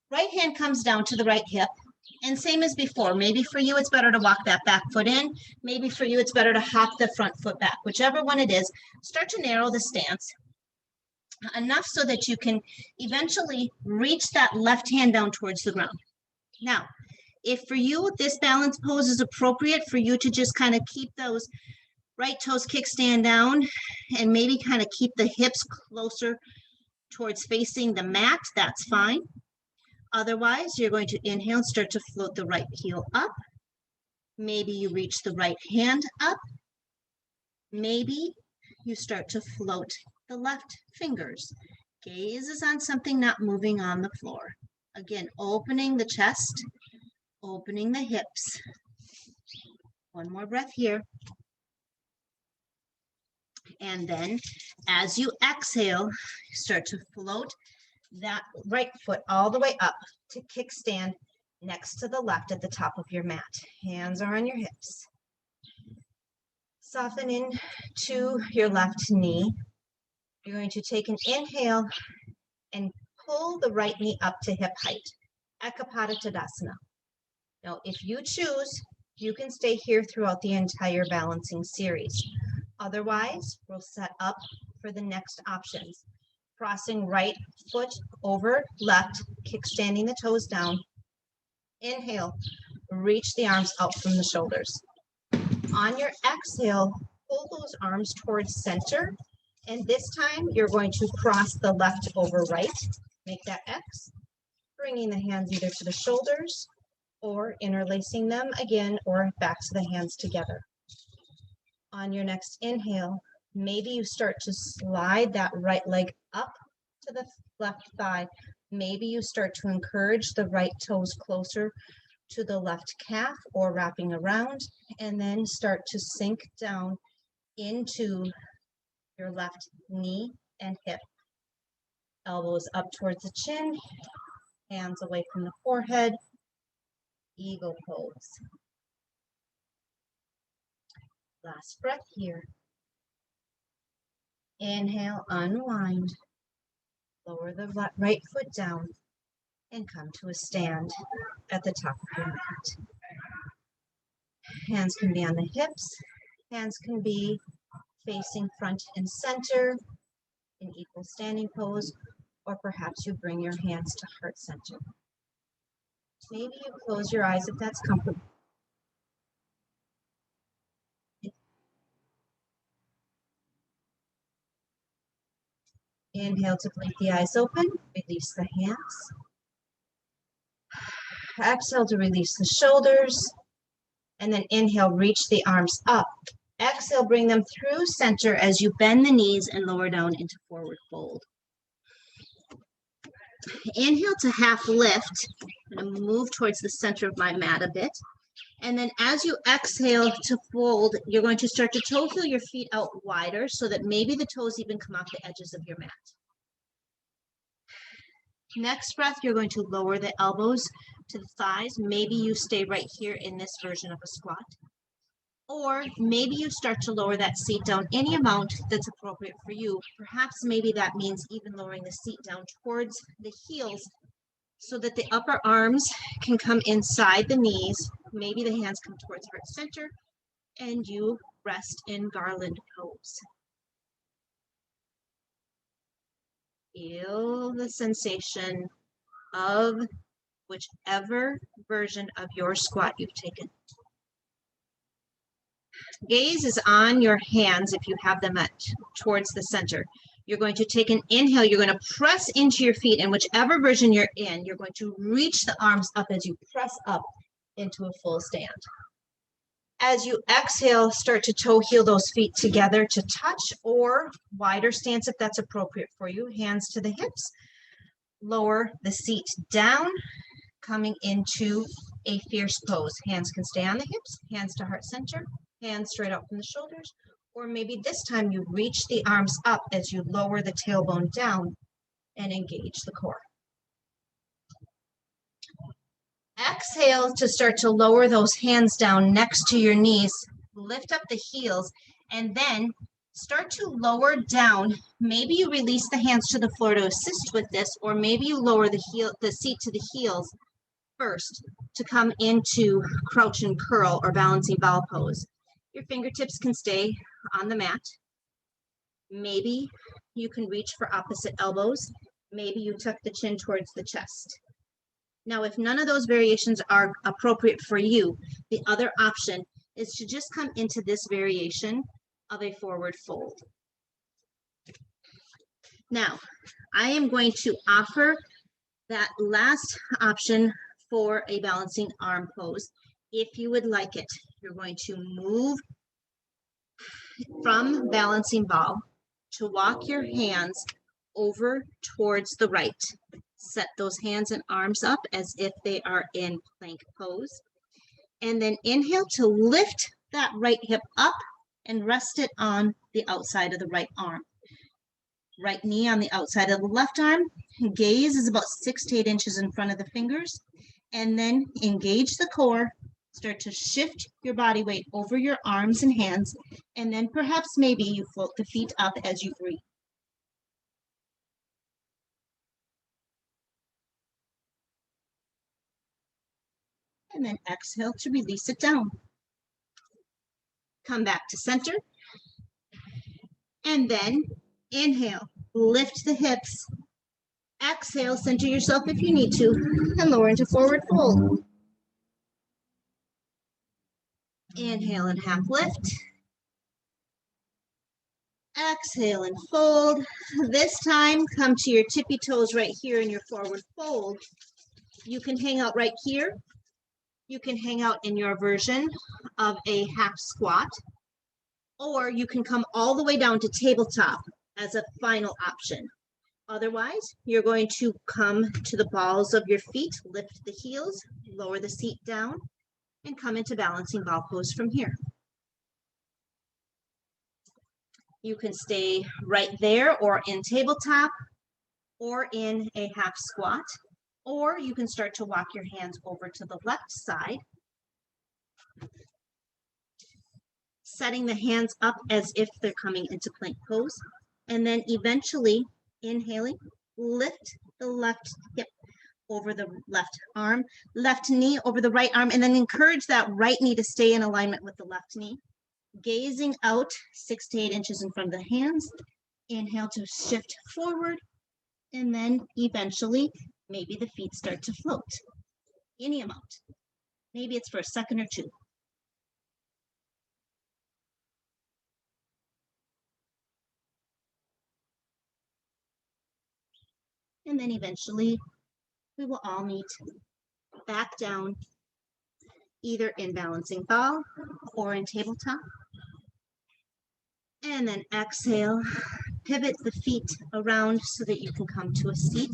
right hand comes down to the right hip. And same as before, maybe for you it's better to walk that back foot in. Maybe for you it's better to hop the front foot back. Whichever one it is, start to narrow the stance enough so that you can eventually reach that left hand down towards the ground. Now, if for you this balance pose is appropriate for you to just kind of keep those right toes kickstand down and maybe kind of keep the hips closer towards facing the mat, that's fine. Otherwise, you're going to inhale and start to float the right heel up. Maybe you reach the right hand up. Maybe you start to float the left fingers. Gaze is on something not moving on the floor. Again, opening the chest, opening the hips. One more breath here. And then as you exhale, start to float that right foot all the way up to kickstand next to the left at the top of your mat. Hands are on your hips. Soften into your left knee. You're going to take an inhale and pull the right knee up to hip height. Ekapada Tadasana. Now, if you choose, you can stay here throughout the entire balancing series. Otherwise, we'll set up for the next options. Crossing right foot over left, kickstanding the toes down. Inhale, reach the arms out from the shoulders. On your exhale, pull those arms towards center. And this time, you're going to cross the left over right. Make that X, bringing the hands either to the shoulders or interlacing them again or back to the hands together. On your next inhale, maybe you start to slide that right leg up to the left thigh. Maybe you start to encourage the right toes closer to the left calf or wrapping around, and then start to sink down into your left knee and hip. Elbows up towards the chin, hands away from the forehead, eagle pose. Last breath here. Inhale, unwind. Lower the right foot down and come to a stand at the top of your mat. Hands can be on the hips. Hands can be facing front and center in equal standing pose, or perhaps you bring your hands to heart center. Maybe you close your eyes if that's comfortable. Inhale to blink the eyes open, release the hands. Exhale to release the shoulders, and then inhale, reach the arms up. Exhale, bring them through center as you bend the knees and lower down into forward fold. Inhale to half lift. I'm going to move towards the center of my mat a bit. And then as you exhale to fold, you're going to start to toe heel your feet out wider so that maybe the toes even come off the edges of your mat. Next breath, you're going to lower the elbows to the thighs. Maybe you stay right here in this version of a squat. Or maybe you start to lower that seat down any amount that's appropriate for you. Perhaps maybe that means even lowering the seat down towards the heels so that the upper arms can come inside the knees. Maybe the hands come towards heart center and you rest in garland pose. Feel the sensation of whichever version of your squat you've taken. Gaze is on your hands if you have them towards the center. You're going to take an inhale. You're going to press into your feet, and whichever version you're in, you're going to reach the arms up as you press up into a full stand. As you exhale, start to toe heel those feet together to touch, or wider stance if that's appropriate for you. Hands to the hips. Lower the seat down, coming into a fierce pose. Hands can stay on the hips, hands to heart center, hands straight out from the shoulders, or maybe this time you reach the arms up as you lower the tailbone down and engage the core. Exhale to start to lower those hands down next to your knees, lift up the heels, and then start to lower down. Maybe you release the hands to the floor to assist with this, or maybe you lower the seat to the heels first to come into crouch and curl or balancing bowel pose. Your fingertips can stay on the mat. Maybe you can reach for opposite elbows. Maybe you tuck the chin towards the chest. Now, if none of those variations are appropriate for you, the other option is to just come into this variation of a forward fold. Now, I am going to offer that last option for a balancing arm pose. If you would like it, you're going to move from balancing ball to walk your hands over towards the right. Set those hands and arms up as if they are in plank pose. And then inhale to lift that right hip up and rest it on the outside of the right arm. Right knee on the outside of the left arm. Gaze is about 6 to 8 inches in front of the fingers. And then engage the core. Start to shift your body weight over your arms and hands. And then perhaps maybe you float the feet up as you breathe. And then exhale to release it down. Come back to center. And then inhale, lift the hips. Exhale, center yourself if you need to, and lower into forward fold. Inhale and half lift. Exhale and fold. This time, come to your tippy toes right here in your forward fold. You can hang out right here. You can hang out in your version of a half squat, or you can come all the way down to tabletop as a final option. Otherwise, you're going to come to the balls of your feet, lift the heels, lower the seat down, and come into balancing ball pose from here. You can stay right there or in tabletop or in a half squat, or you can start to walk your hands over to the left side, setting the hands up as if they're coming into plank pose, and then eventually inhaling, lift the left hip over the left arm, left knee over the right arm, and then encourage that right knee to stay in alignment with the left knee. Gazing out 6 to 8 inches in front of the hands. Inhale to shift forward, and then eventually, maybe the feet start to float. Any amount. Maybe it's for a second or two. And then eventually, we will all meet back down, either in balancing ball or in tabletop. And then exhale, pivot the feet around so that you can come to a seat.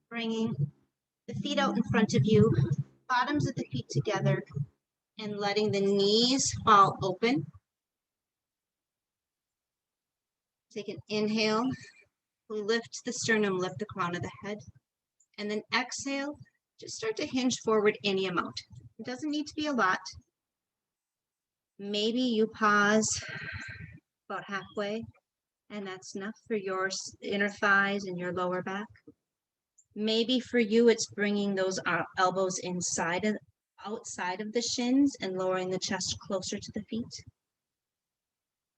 Bringing the feet out in front of you, bottoms of the feet together, and letting the knees fall open. Take an inhale, lift the sternum, lift the crown of the head, and then exhale, just start to hinge forward any amount. It doesn't need to be a lot. Maybe you pause about halfway, and that's enough for your inner thighs and your lower back. Maybe for you, it's bringing those elbows outside of the shins and lowering the chest closer to the feet.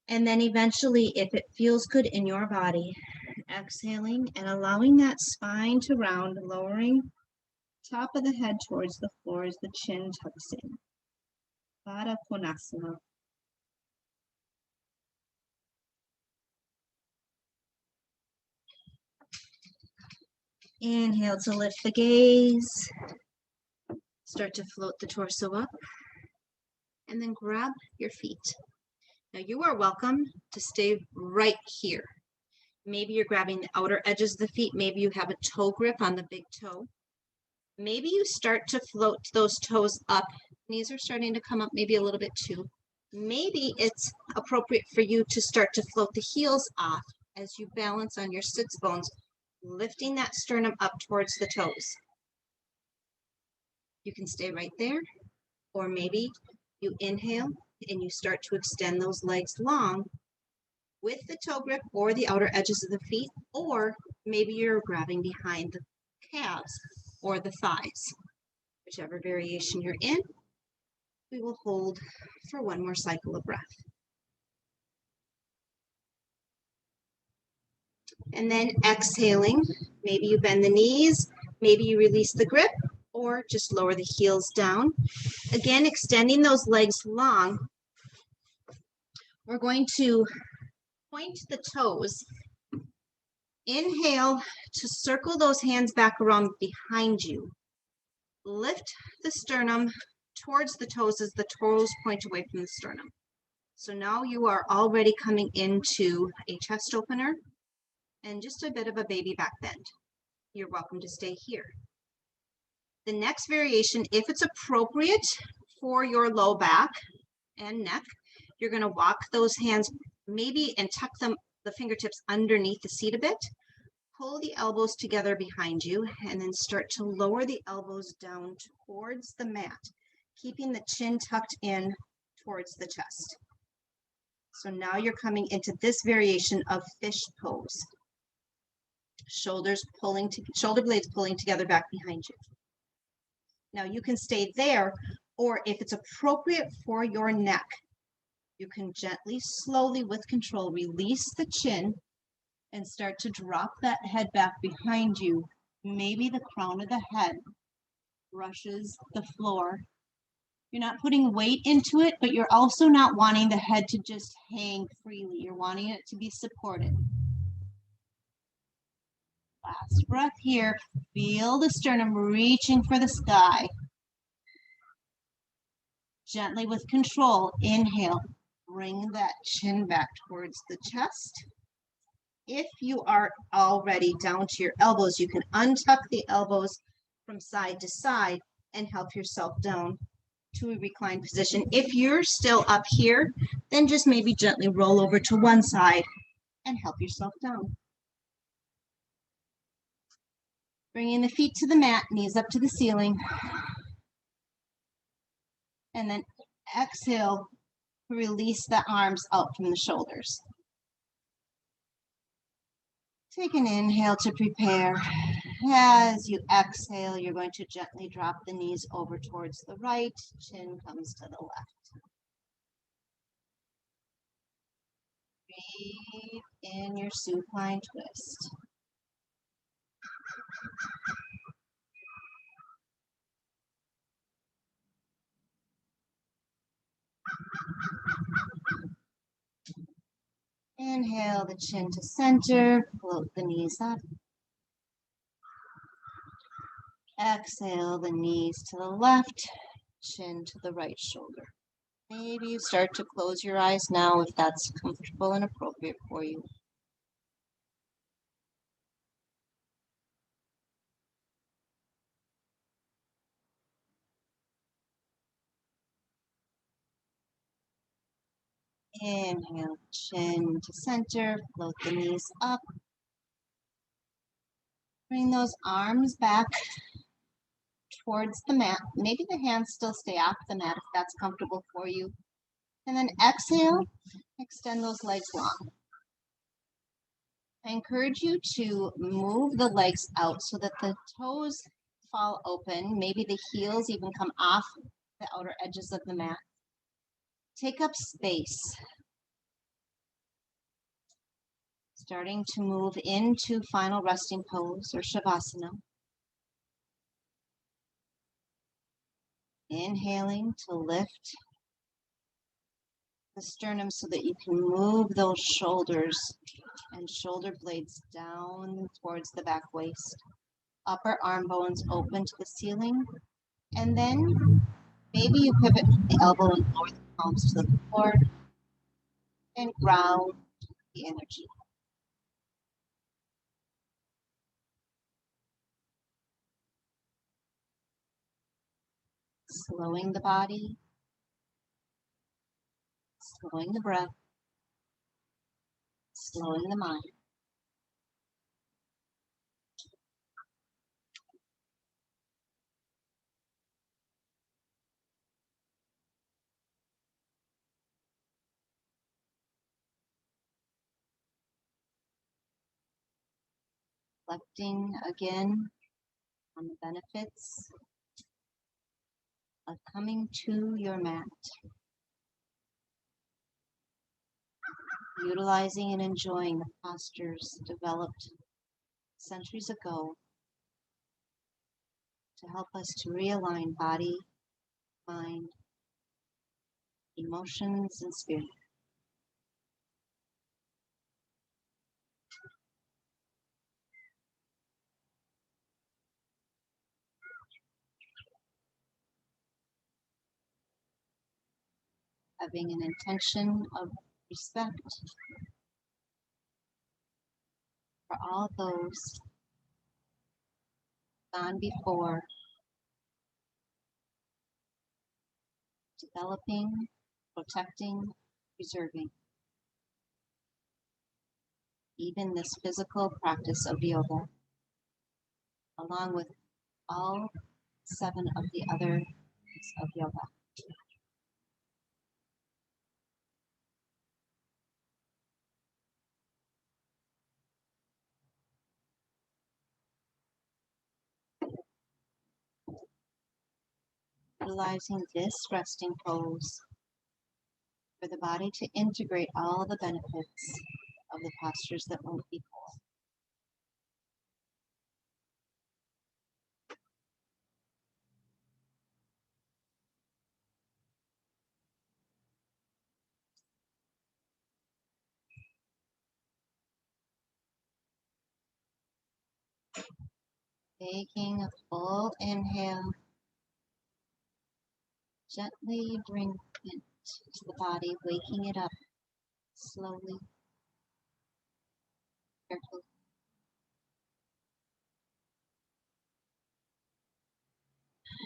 And then eventually, if it feels good in your body, exhaling and allowing that spine to round, lowering top of the head towards the floor as the chin tucks in. Baddha Konasana. Inhale to lift the gaze. Start to float the torso up. And then grab your feet. Now you are welcome to stay right here. Maybe you're grabbing the outer edges of the feet. Maybe you have a toe grip on the big toe. Maybe you start to float those toes up. Knees are starting to come up maybe a little bit too. Maybe it's appropriate for you to start to float the heels off as you balance on your sits bones, lifting that sternum up towards the toes. You can stay right there, or maybe you inhale and you start to extend those legs long with the toe grip or the outer edges of the feet, or maybe you're grabbing behind the calves or the thighs. Whichever variation you're in, we will hold for one more cycle of breath. And then exhaling, maybe you bend the knees, maybe you release the grip, or just lower the heels down. Again, extending those legs long. We're going to point the toes. Inhale to circle those hands back around behind you. Lift the sternum towards the toes as the toes point away from the sternum. So now you are already coming into a chest opener and just a bit of a baby back bend. You're welcome to stay here. The next variation, if it's appropriate for your low back and neck, you're going to walk those hands maybe and tuck them, the fingertips underneath the seat a bit. Pull the elbows together behind you and then start to lower the elbows down towards the mat, keeping the chin tucked in towards the chest. So now you're coming into this variation of fish pose. Shoulder blades pulling together back behind you. Now you can stay there, or if it's appropriate for your neck, you can gently, slowly, with control, release the chin and start to drop that head back behind you. Maybe the crown of the head brushes the floor. You're not putting weight into it, but you're also not wanting the head to just hang freely. You're wanting it to be supported. Last breath here. Feel the sternum reaching for the sky. Gently with control, inhale. Bring that chin back towards the chest. If you are already down to your elbows, you can untuck the elbows from side to side and help yourself down to a reclined position. If you're still up here, then just maybe gently roll over to one side and help yourself down. Bringing the feet to the mat, knees up to the ceiling. And then exhale, release the arms out from the shoulders. Take an inhale to prepare. As you exhale, you're going to gently drop the knees over towards the right, chin comes to the left. Breathe in your supine twist. Inhale the chin to center, float the knees up. Exhale the knees to the left, chin to the right shoulder. Maybe you start to close your eyes now if that's comfortable and appropriate for you. Inhale, chin to center, float the knees up. Bring those arms back towards the mat. Maybe the hands still stay off the mat if that's comfortable for you. And then exhale, extend those legs long. I encourage you to move the legs out so that the toes fall open. Maybe the heels even come off the outer edges of the mat. Take up space. Starting to move into final resting pose or Shavasana. Inhaling to lift the sternum so that you can move those shoulders and shoulder blades down towards the back waist. Upper arm bones open to the ceiling. And then maybe you pivot the elbow and lower the palms to the floor and ground the energy. Slowing the body, slowing the breath, slowing the mind. Reflecting again on the benefits of coming to your mat. Utilizing and enjoying the postures developed centuries ago to help us to realign body, mind, emotions, and spirit. Having an intention of respect for all those gone before, developing, protecting, preserving, even this physical practice of yoga, along with all 7 of the other of yoga. Utilizing this resting pose for the body to integrate all the benefits of the postures that went before. Taking a full inhale, gently bring it to the body, waking it up slowly, carefully.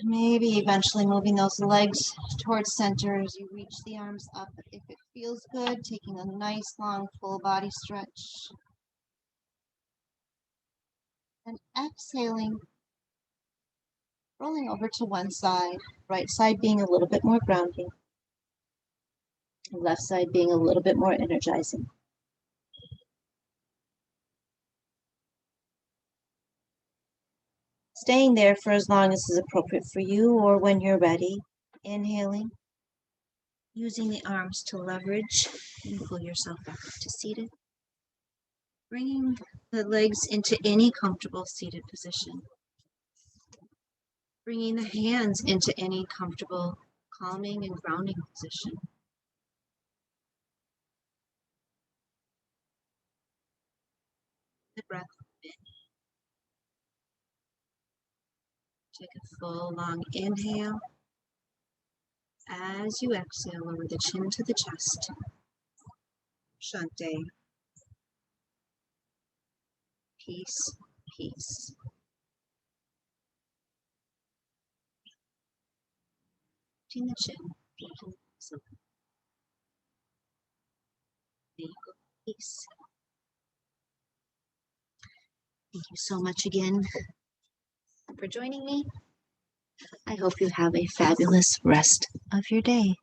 Maybe eventually moving those legs towards center as you reach the arms up. If it feels good, taking a nice long full body stretch. And exhaling, rolling over to one side, right side being a little bit more grounding, left side being a little bit more energizing. staying there for as long as is appropriate for you or when you're ready. Inhaling, using the arms to leverage and pull yourself back up to seated. Bringing the legs into any comfortable seated position. Bringing the hands into any comfortable calming and grounding position. The breath in. Take a full long inhale. As you exhale, lower the chin to the chest. Shante. Peace, peace. Lifting the chin. So, there you go. Peace. Thank you so much again for joining me. I hope you have a fabulous rest of your day.